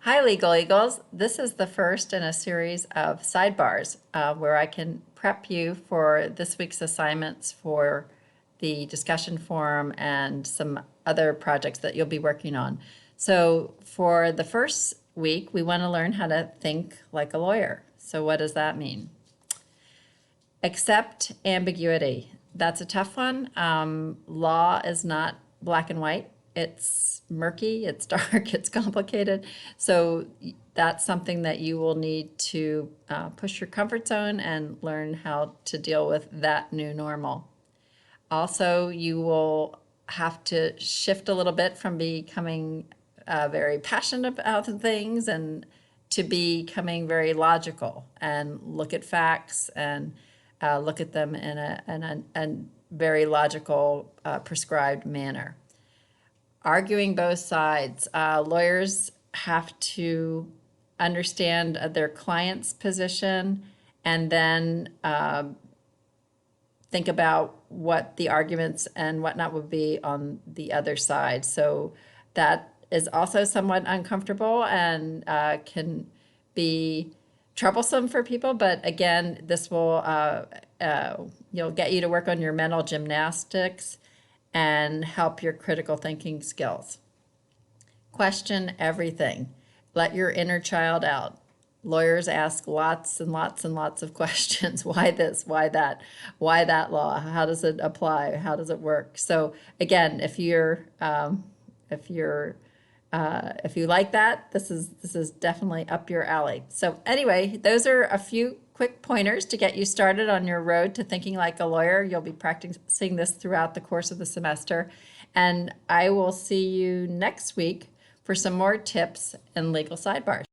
Hi, Legal Eagles. This is the first in a series of sidebars where I can prep you for this week's assignments for the discussion forum and some other projects that you'll be working on. So for the first week, we want to learn how to think like a lawyer. So what does that mean? Accept ambiguity. That's a tough one. Law is not black and white. It's murky, it's dark, it's complicated. So that's something that you will need to push your comfort zone and learn how to deal with that new normal. Also, you will have to shift a little bit from becoming very passionate about things and to becoming very logical and look at facts and look at them in a very logical, prescribed manner. Arguing both sides. Lawyers have to understand their client's position and then think about what the arguments and whatnot would be on the other side. So that is also somewhat uncomfortable and can be troublesome for people. But again, this will you'll get you to work on your mental gymnastics and help your critical thinking skills. Question everything. Let your inner child out. Lawyers ask lots and lots and lots of questions. Why this? Why that? Why that law? How does it apply? How does it work? So again, if you like that, this is definitely up your alley. So anyway, those are a few quick pointers to get you started on your road to thinking like a lawyer. You'll be practicing this throughout the course of the semester. And I will see you next week for some more tips and legal sidebars.